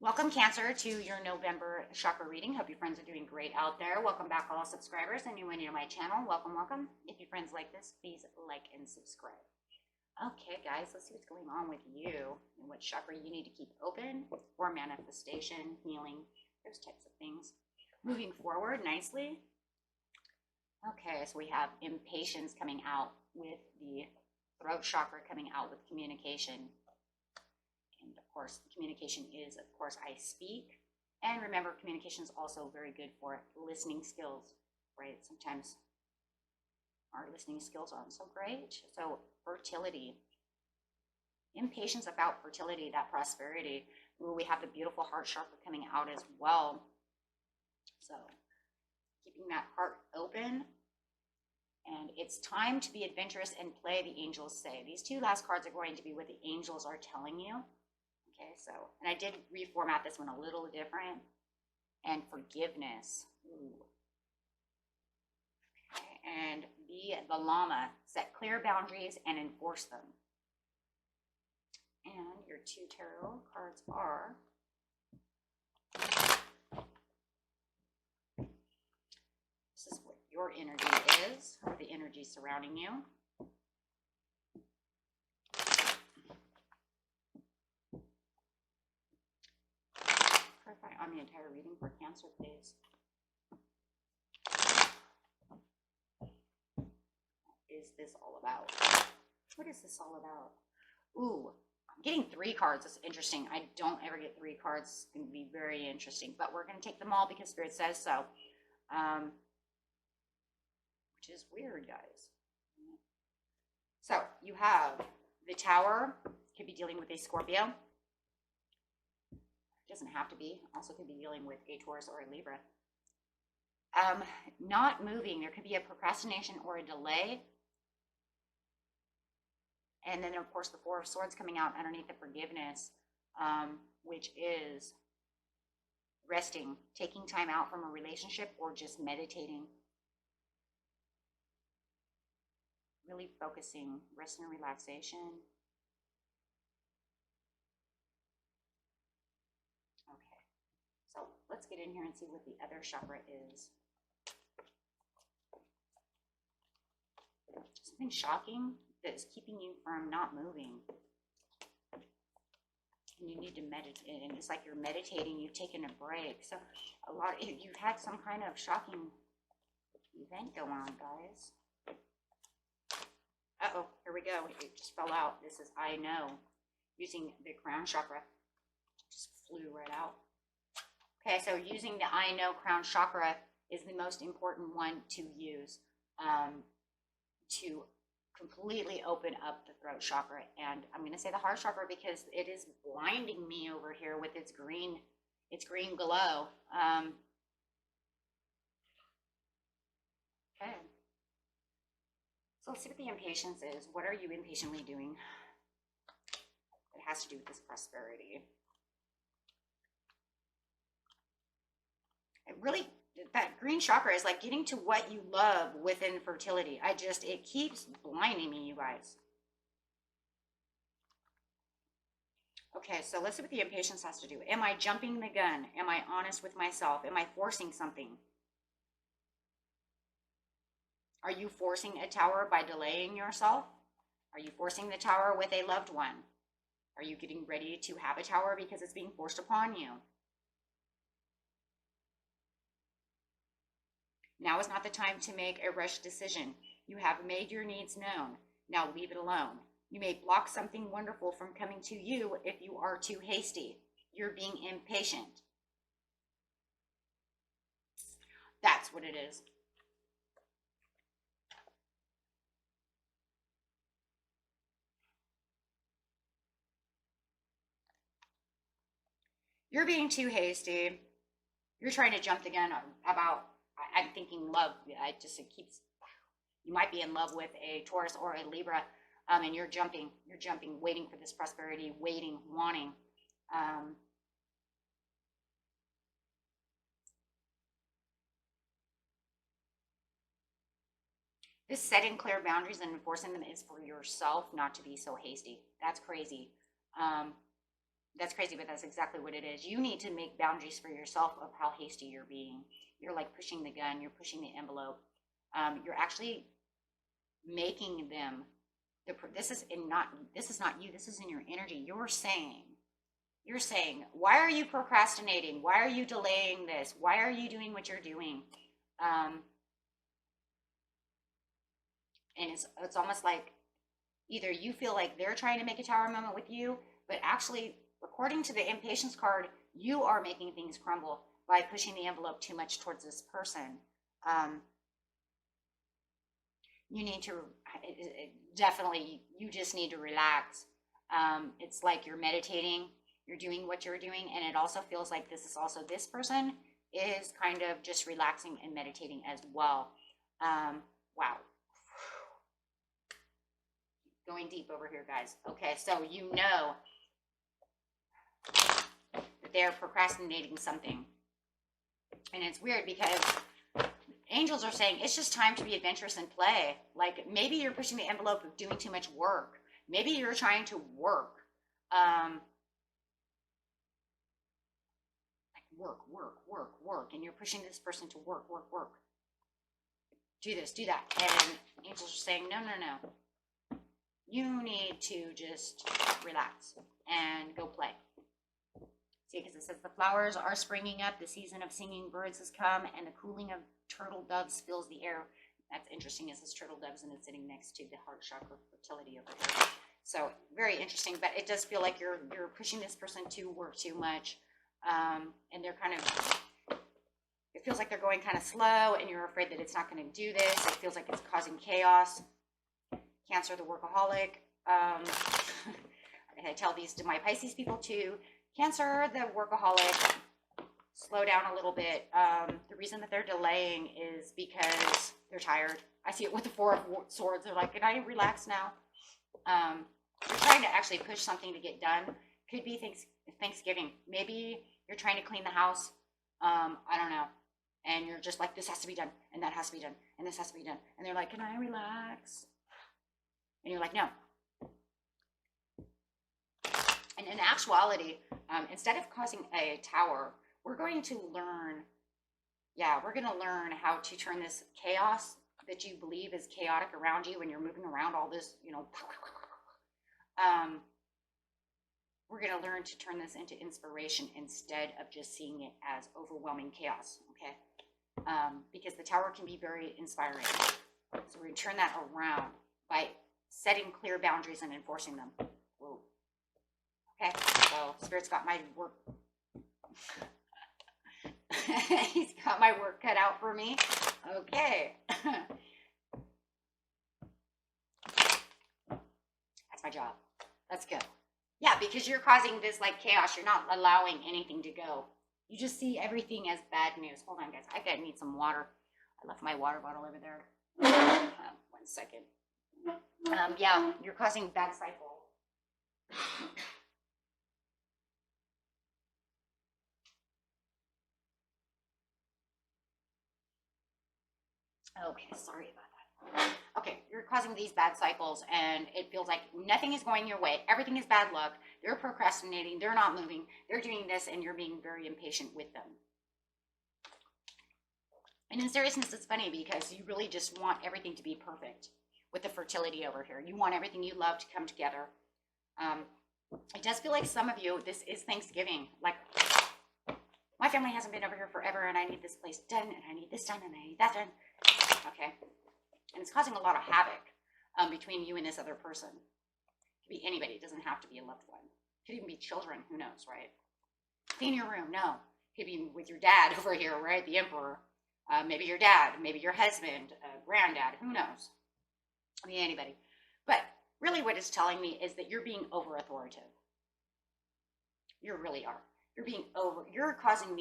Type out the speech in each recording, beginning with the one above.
Welcome, Cancer, to your November chakra reading. Hope your friends are doing great out there. Welcome back, all subscribers. Anyone new to my channel, welcome, welcome. If your friends like this, please like and subscribe. Okay, guys, let's see what's going on with you and what chakra you need to keep open for manifestation, healing, those types of things. Moving forward nicely. Okay, so we have impatience coming out with the throat chakra, coming out with communication. And of course, communication is, of course, I speak. And remember, communication is also very good for listening skills, right? Sometimes our listening skills aren't so great. So fertility, impatience about fertility, that prosperity. Ooh, we have the beautiful heart chakra coming out as well. So keeping that heart open. And it's time to be adventurous and play, the angels say. These two last cards are going to be what the angels are telling you. Okay, so, and I did reformat this one a little different. And forgiveness. Ooh. Okay, and be the llama. Set clear boundaries and enforce them. And your two tarot cards are this is what your energy is, or the energy surrounding you. Clarify on the entire reading for Cancer, please. What is this all about? What is this all about? Ooh, I'm getting 3 cards. That's interesting. I don't ever get 3 cards. It's going to be very interesting. But we're going to take them all because Spirit says so. Which is weird, guys. So you have the Tower. Could be dealing with a Scorpio. Doesn't have to be. Also could be dealing with a Taurus or a Libra. Not moving. There could be a procrastination or a delay. And then, of course, the Four of Swords coming out underneath the forgiveness, which is resting, taking time out from a relationship, or just meditating. Really focusing, rest and relaxation. Okay, so let's get in here and see what the other chakra is. Something shocking that is keeping you from not moving. And you need to meditate, and it's like you're meditating, you've taken a break. So you've had some kind of shocking event go on, guys. Uh-oh, here we go. It just fell out. This is I know. Using the crown chakra. Just flew right out. Okay, so using the I know crown chakra is the most important one to use to completely open up the throat chakra. And I'm going to say the heart chakra because it is blinding me over here with its green glow. Okay. So let's see what the impatience is. What are you impatiently doing? It has to do with this prosperity. It really, that green chakra is like getting to what you love within fertility. It keeps blinding me, you guys. Okay, so let's see what the impatience has to do. Am I jumping the gun? Am I honest with myself? Am I forcing something? Are you forcing a tower by delaying yourself? Are you forcing the tower with a loved one? Are you getting ready to have a tower because it's being forced upon you? Now is not the time to make a rushed decision. You have made your needs known. Now leave it alone. You may block something wonderful from coming to you if you are too hasty. You're being impatient. That's what it is. You're being too hasty. You're trying to jump the gun about, I'm thinking love. You might be in love with a Taurus or a Libra, and you're jumping, waiting for this prosperity, waiting, wanting. This setting clear boundaries and enforcing them is for yourself, not to be so hasty. That's crazy. That's crazy, but that's exactly what it is. You need to make boundaries for yourself of how hasty you're being. You're like pushing the gun, you're pushing the envelope. You're actually making them, this is not you, this is in your energy. You're saying, why are you procrastinating? Why are you delaying this? Why are you doing what you're doing? And it's almost like either you feel like they're trying to make a tower moment with you, but actually, according to the impatience card, you are making things crumble by pushing the envelope too much towards this person. You need to, definitely, you just need to relax. It's like you're meditating, you're doing what you're doing, and it also feels like this person is kind of just relaxing and meditating as well. Wow. Going deep over here, guys. Okay, so you know that they're procrastinating something. And it's weird because angels are saying it's just time to be adventurous and play. Like maybe you're pushing the envelope of doing too much work. Maybe you're trying to work. Like work. And you're pushing this person to work. Do this, do that. And angels are saying, no. You need to just relax and go play. See, because it says the flowers are springing up, the season of singing birds has come, and the cooling of turtle doves fills the air. That's interesting. It says turtle doves, and it's sitting next to the heart chakra fertility over here. So very interesting, but it does feel like you're pushing this person to work too much, and they're kind of. It feels like they're going kind of slow, and you're afraid that it's not going to do this. It feels like it's causing chaos. Cancer, the workaholic. I tell these to my Pisces people too. Cancer, the workaholic. Slow down a little bit. The reason that they're delaying is because they're tired. I see it with the Four of Swords. They're like, can I relax now? You're trying to actually push something to get done. Could be Thanksgiving. Maybe you're trying to clean the house. I don't know. And you're just like, this has to be done, and that has to be done, and this has to be done. And they're like, can I relax? And you're like, no. And in actuality, instead of causing a tower, we're going to learn how to turn this chaos that you believe is chaotic around you when you're moving around all this, we're going to learn to turn this into inspiration instead of just seeing it as overwhelming chaos, okay? Because the tower can be very inspiring. So we're going to turn that around by setting clear boundaries and enforcing them. Whoa. Okay, so Spirit's got my work. He's got my work cut out for me. Okay. That's my job. That's good. Yeah, because you're causing this like chaos. You're not allowing anything to go. You just see everything as bad news. Hold on, guys. I need some water. I left my water bottle over there. 1 second. Yeah, you're causing bad cycle. Okay, sorry about that. Okay, you're causing these bad cycles, and it feels like nothing is going your way. Everything is bad luck. They're procrastinating. They're not moving. They're doing this, and you're being very impatient with them. And in seriousness, it's funny because you really just want everything to be perfect with the fertility over here. You want everything you love to come together. It does feel like some of you, this is Thanksgiving. Like, my family hasn't been over here forever, and I need this place done, and I need this done, and I need that done. Okay. And it's causing a lot of havoc between you and this other person. It could be anybody. It doesn't have to be a loved one. It could even be children. Who knows, right? Clean your room. No. It could be with your dad over here, right? The emperor. Maybe your dad. Maybe your husband. Granddad. Who knows? I mean, anybody. But really what it's telling me is that you're being over-authoritative. You really are. You're causing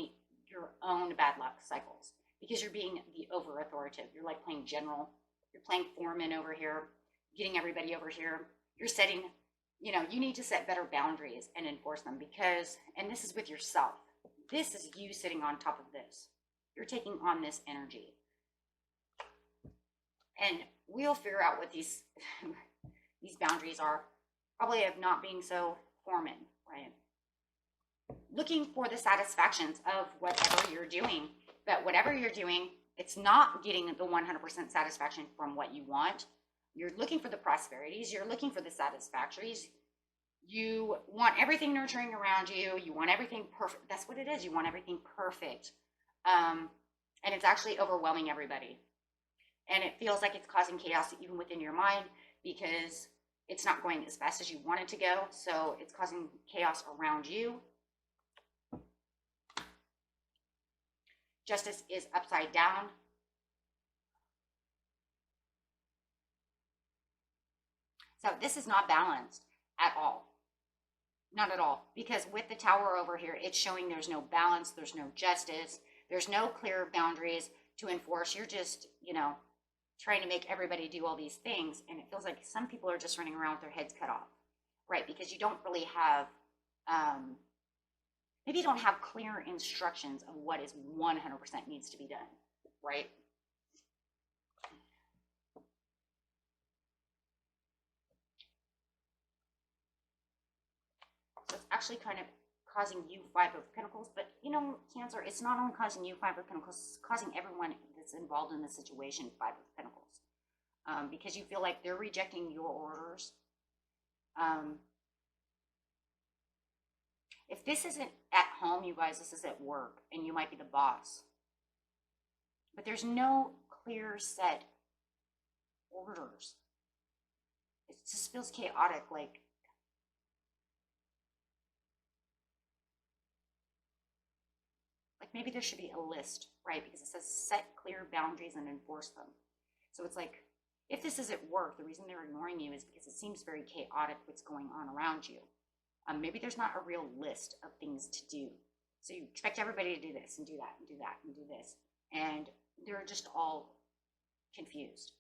your own bad luck cycles because you're being the over-authoritative. You're like playing general. You're playing foreman over here, getting everybody over here. You're setting, you need to set better boundaries and enforce them because, and this is with yourself. This is you sitting on top of this. You're taking on this energy. And we'll figure out what these boundaries are. Probably of not being so foreman, right? looking for the satisfactions of whatever you're doing. But whatever you're doing, it's not getting the 100% satisfaction from what you want. You're looking for the prosperities. You're looking for the satisfactories. You want everything nurturing around you. You want everything perfect. That's what it is. You want everything perfect. And it's actually overwhelming everybody. And it feels like it's causing chaos even within your mind because it's not going as fast as you want it to go. So it's causing chaos around you. Justice is upside down. So this is not balanced at all. Not at all. Because with the Tower over here, it's showing there's no balance, there's no justice, there's no clear boundaries to enforce. You're just, you know, trying to make everybody do all these things. And it feels like some people are just running around with their heads cut off, right? Because you don't really have, maybe you don't have clear instructions of what is 100% needs to be done, right? So it's actually kind of causing you Five of Pentacles, but you know, Cancer, it's not only causing you Five of Pentacles, it's causing everyone that's involved in the situation Five of Pentacles, because you feel like they're rejecting your orders. If this isn't at home, you guys, this is at work, and you might be the boss, but there's no clear set orders. It just feels chaotic, like maybe there should be a list, right? Because it says set clear boundaries and enforce them. So it's like, if this is at work, the reason they're ignoring you is because it seems very chaotic what's going on around you. Maybe there's not a real list of things to do. So you expect everybody to do this and do that and do that and do this. And they're just all confused.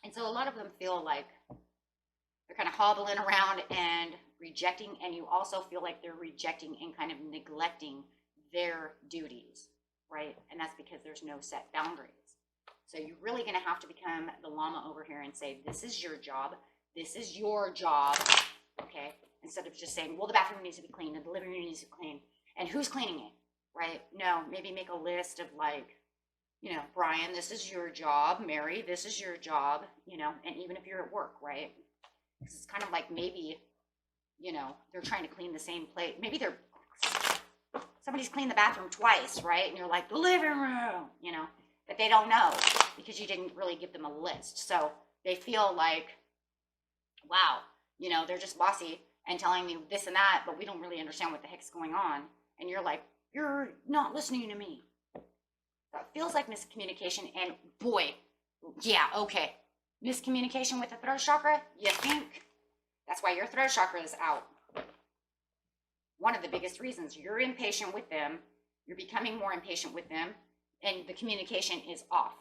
And so a lot of them feel like they're kind of hobbling around and rejecting. And you also feel like they're rejecting and kind of neglecting their duties, right? And that's because there's no set boundaries. So you're really going to have to become the llama over here and say, this is your job. This is your job. Okay. Instead of just saying, well, the bathroom needs to be clean and the living room needs to be clean. And who's cleaning it, right? No, maybe make a list of like, you know, Brian, this is your job. Mary, this is your job, you know, and even if you're at work, right? Because it's kind of like maybe, you know, they're trying to clean the same plate. Maybe somebody's cleaned the bathroom twice, right? And you're like, the living room, you know, but they don't know because you didn't really give them a list. So they feel like, wow, you know, they're just bossy and telling me this and that, but we don't really understand what the heck's going on. And you're like, you're not listening to me. That feels like miscommunication. And boy, yeah, okay. Miscommunication with the throat chakra, you think? That's why your throat chakra is out. One of the biggest reasons. You're impatient with them. You're becoming more impatient with them. And the communication is off.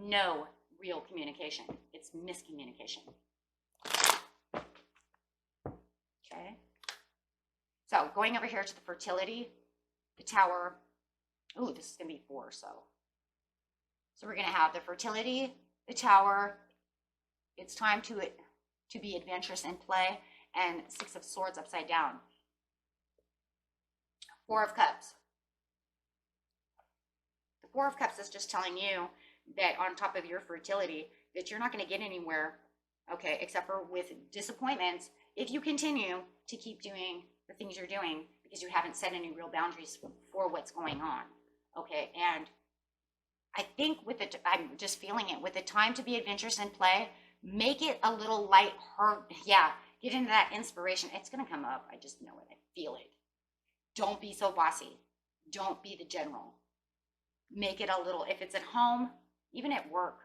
No real communication. It's miscommunication. Okay. So going over here to the fertility, the Tower. Oh, this is going to be 4. So we're going to have the fertility, the Tower. It's time to be adventurous and play. And 6 of Swords upside down. 4 of Cups. The 4 of Cups is just telling you that on top of your fertility, that you're not going to get anywhere, okay, except for with disappointments, if you continue to keep doing the things you're doing because you haven't set any real boundaries for what's going on, okay? And I think I'm just feeling it, with the time to be adventurous and play, make it a little light-hearted. Yeah, get into that inspiration. It's going to come up. I just know it. I feel it. Don't be so bossy. Don't be the general. Make it a little, if it's at home, even at work,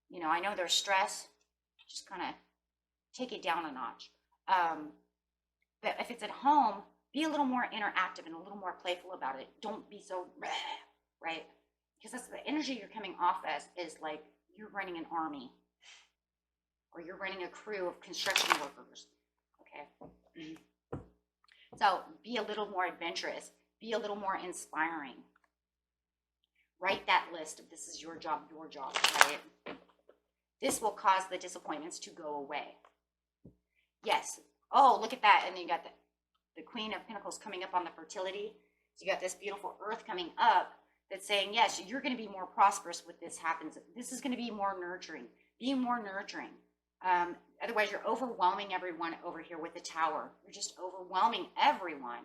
you know, I know there's stress, just kind of take it down a notch. But if it's at home, be a little more interactive and a little more playful about it. Don't be so, right? Because that's the energy you're coming off as, is like you're running an army or you're running a crew of construction workers, okay? So be a little more adventurous, be a little more inspiring. Write that list of this is your job, right? This will cause the disappointments to go away. Yes. Oh, look at that. And then you got the Queen of Pentacles coming up on the fertility. So you got this beautiful Earth coming up that's saying, yes, you're going to be more prosperous when this happens. This is going to be more nurturing. Be more nurturing. Otherwise, you're overwhelming everyone over here with the Tower. You're just overwhelming everyone.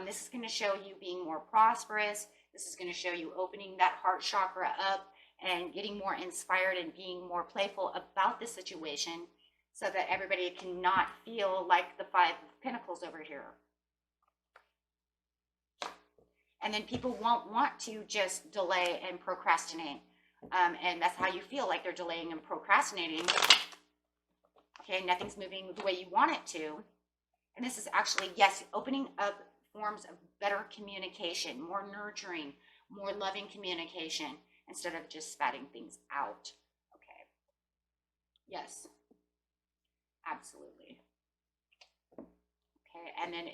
This is going to show you being more prosperous. This is going to show you opening that heart chakra up and getting more inspired and being more playful about the situation so that everybody cannot feel like the Five of Pentacles over here. And then people won't want to just delay and procrastinate. And that's how you feel, like they're delaying and procrastinating. Okay, nothing's moving the way you want it to. And this is actually, yes, opening up forms of better communication, more nurturing, more loving communication, instead of just spatting things out. Okay. Yes. Absolutely. Okay, and then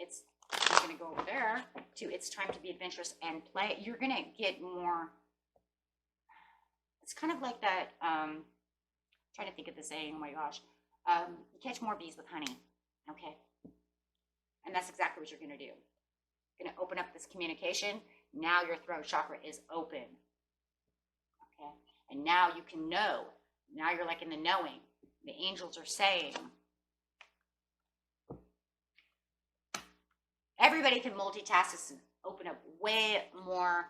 I'm going to go over there to it's time to be adventurous and play. You're going to get more, it's kind of like that, trying to think of the saying, oh my gosh, you catch more bees with honey, okay? And that's exactly what you're going to do. You're going to open up this communication. Now your throat chakra is open, okay? And now you can know. Now you're like in the knowing. The angels are saying, everybody can multitask this and open up way more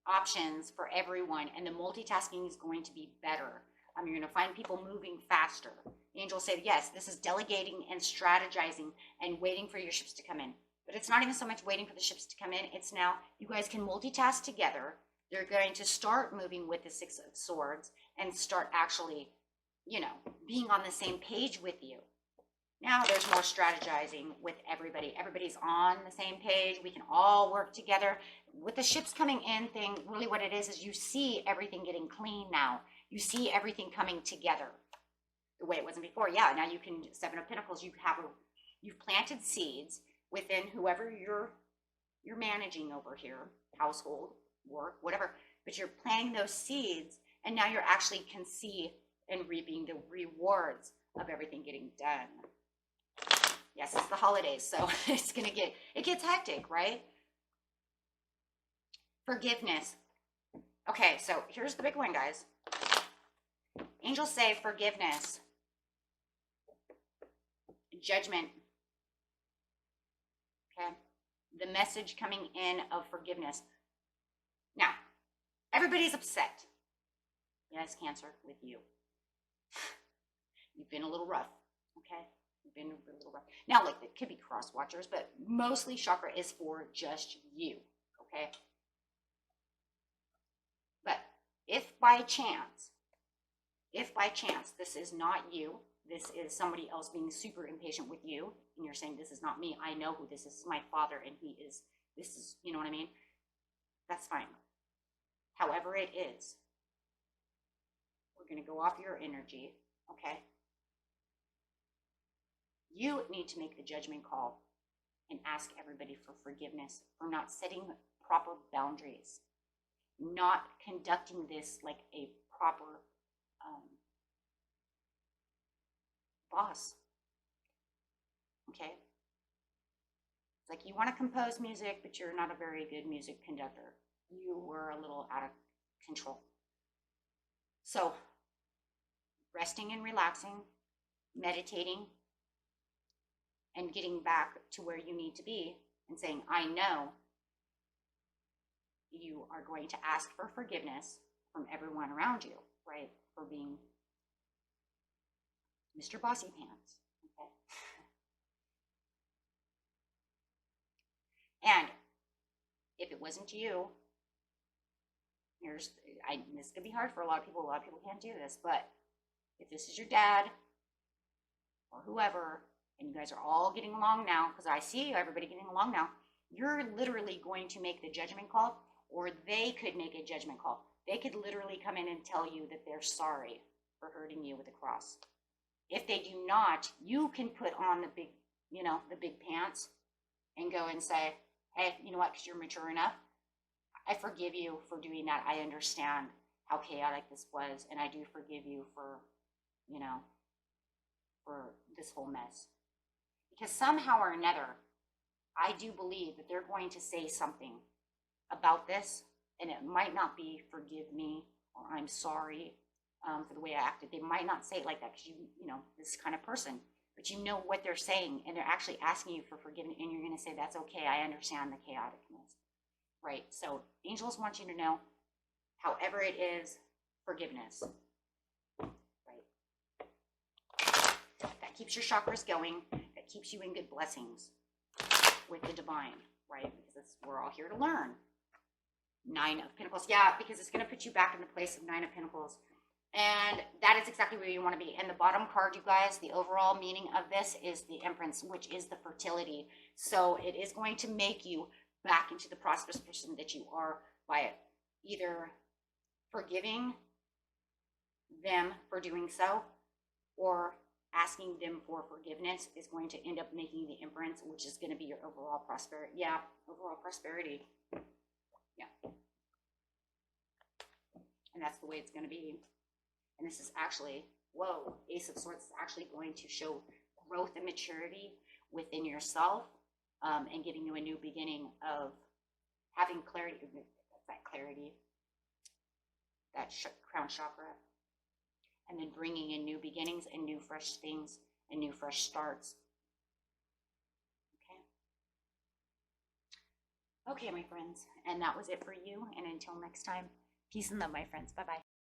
options for everyone, and the multitasking is going to be better. You're going to find people moving faster. The angels say, yes, this is delegating and strategizing and waiting for your ships to come in. But it's not even so much waiting for the ships to come in. It's now you guys can multitask together. They're going to start moving with the Six of Swords and start actually, you know, being on the same page with you. Now there's more strategizing with everybody. Everybody's on the same page. We can all work together. With the ships coming in thing, really what it is you see everything getting clean now. You see everything coming together the way it wasn't before. Yeah, now you can, Seven of Pentacles, you've planted seeds within whoever you're managing over here, household, work, whatever, but you're planting those seeds, and now you're actually can see and reaping the rewards of everything getting done. Yes, it's the holidays, so it gets hectic, right? Forgiveness. Okay, so here's the big one, guys. Angels say forgiveness, judgment. Okay, the message coming in of forgiveness. Now, everybody's upset. Yes, Cancer, with you. You've been a little rough, okay? You've been a little rough. Now, look, it could be cross watchers, but mostly chakra is for just you, okay? But if by chance this is not you, this is somebody else being super impatient with you, and you're saying, this is not me, I know who this is my father, and this is, you know what I mean? That's fine. However it is, we're going to go off your energy, okay? You need to make the judgment call and ask everybody for forgiveness for not setting proper boundaries, not conducting this like a proper boss, okay? It's like you want to compose music, but you're not a very good music conductor. You were a little out of control. So, resting and relaxing, meditating, and getting back to where you need to be and saying, I know you are going to ask for forgiveness from everyone around you, right? For being Mr. Bossy Pants, okay? And if it wasn't you, this could be hard for a lot of people. A lot of people can't do this, but if this is your dad or whoever, and you guys are all getting along now, because I see everybody getting along now, you're literally going to make the judgment call, or they could make a judgment call. They could literally come in and tell you that they're sorry for hurting you with a cross. If they do not, you can put on the big, the big pants and go and say, hey, you know what, because you're mature enough, I forgive you for doing that. I understand how chaotic this was, and I do forgive you for, for this whole mess. Because somehow or another, I do believe that they're going to say something about this, and it might not be forgive me or I'm sorry for the way I acted. They might not say it like that because you know, this kind of person, but you know what they're saying, and they're actually asking you for forgiveness, and you're going to say, that's okay, I understand the chaoticness, right? So angels want you to know, however it is, forgiveness, right? That keeps your chakras going, that keeps you in good blessings with the divine, right? Because we're all here to learn. 9 of Pentacles, yeah, because it's going to put you back in the place of 9 of Pentacles. And that is exactly where you want to be. And the bottom card, you guys, the overall meaning of this is the Empress, which is the fertility. So it is going to make you back into the prosperous person that you are by either forgiving them for doing so or asking them for forgiveness is going to end up making the Empress, which is going to be your overall prosperity. Yeah, overall prosperity. Yeah. And that's the way it's going to be. And this is actually, whoa, Ace of Swords is actually going to show growth and maturity within yourself, and giving you a new beginning of having clarity. That clarity, that crown chakra, and then bringing in new beginnings and new fresh things and new fresh starts. Okay, my friends, and that was it for you. And until next time, peace and love, my friends. Bye-bye.